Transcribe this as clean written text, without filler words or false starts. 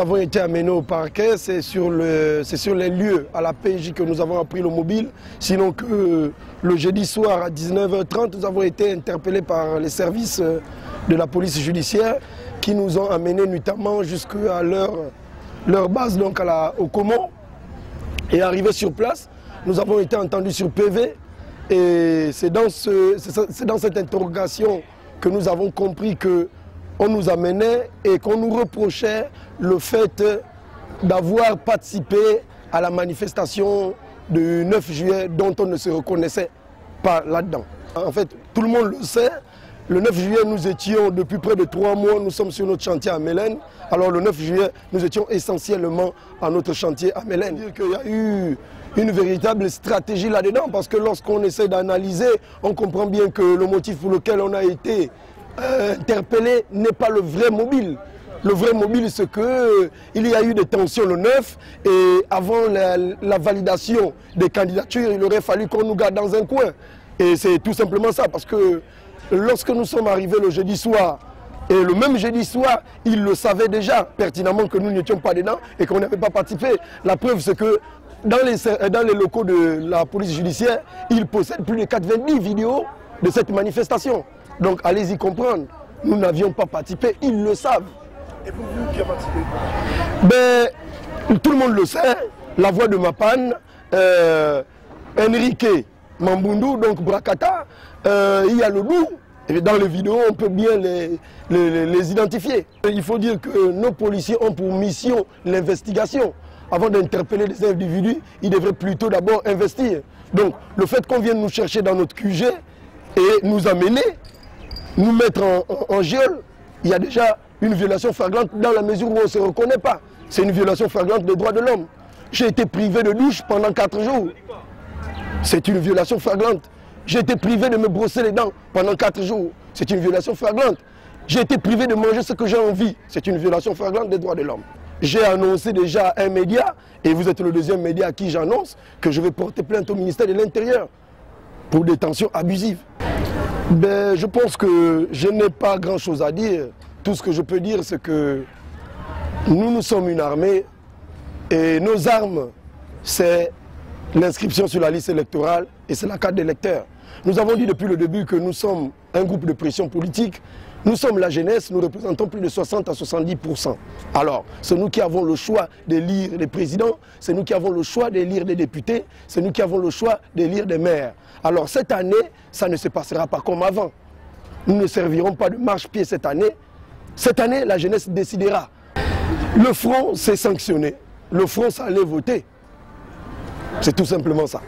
avons été amenés au parquet, c'est sur les lieux, à la PJ que nous avons appris le mobile. Sinon que le jeudi soir à 19h30, nous avons été interpellés par les services de la police judiciaire qui nous ont amenés notamment jusqu'à leur base, donc au Comont. Et arrivés sur place, nous avons été entendus sur PV. Et c'est dans cette interrogation que nous avons compris qu'on nous amenait et qu'on nous reprochait le fait d'avoir participé à la manifestation du 9 juillet dont on ne se reconnaissait pas là-dedans. En fait, tout le monde le sait, le 9 juillet, nous étions depuis près de 3 mois, nous sommes sur notre chantier à Mélène. Alors le 9 juillet, nous étions essentiellement à notre chantier à Mélène. Dire qu'il y a eu une véritable stratégie là-dedans, parce que lorsqu'on essaie d'analyser, on comprend bien que le motif pour lequel on a été interpellé n'est pas le vrai mobile. Le vrai mobile, c'est qu'il y a eu des tensions le 9 et avant la validation des candidatures, il aurait fallu qu'on nous garde dans un coin. Et c'est tout simplement ça, parce que lorsque nous sommes arrivés le jeudi soir, et le même jeudi soir, ils le savaient déjà pertinemment que nous n'étions pas dedans et qu'on n'avait pas participé. La preuve, c'est que dans les locaux de la police judiciaire, ils possèdent plus de 90 vidéos de cette manifestation. Donc allez-y comprendre, nous n'avions pas participé, ils le savent. Et pour vous qui avez participé? Ben, tout le monde le sait, la voix de Mapane, Enrique Mambundu, donc Brakata, il y a le Dou. Et dans les vidéos, on peut bien les identifier. Il faut dire que nos policiers ont pour mission l'investigation. Avant d'interpeller des individus, ils devraient plutôt d'abord investir. Donc, le fait qu'on vienne nous chercher dans notre QG et nous amener, nous mettre en geôle, il y a déjà une violation flagrante dans la mesure où on ne se reconnaît pas. C'est une violation flagrante des droits de l'homme. J'ai été privé de douche pendant 4 jours. C'est une violation flagrante. J'ai été privé de me brosser les dents pendant 4 jours. C'est une violation flagrante. J'ai été privé de manger ce que j'ai envie. C'est une violation flagrante des droits de l'homme. J'ai annoncé déjà à un média, et vous êtes le deuxième média à qui j'annonce, que je vais porter plainte au ministère de l'Intérieur pour détention abusive. Ben, je pense que je n'ai pas grand-chose à dire. Tout ce que je peux dire, c'est que nous sommes une armée et nos armes, c'est l'inscription sur la liste électorale et c'est la carte d'électeur. Nous avons dit depuis le début que nous sommes un groupe de pression politique. Nous sommes la jeunesse, nous représentons plus de 60 à 70%. Alors, c'est nous qui avons le choix d'élire des présidents, c'est nous qui avons le choix d'élire des députés, c'est nous qui avons le choix d'élire des maires. Alors cette année, ça ne se passera pas comme avant. Nous ne servirons pas de marche-pied cette année. Cette année, la jeunesse décidera. Le front, c'est sanctionné. Le front, ça allait voter. C'est tout simplement ça.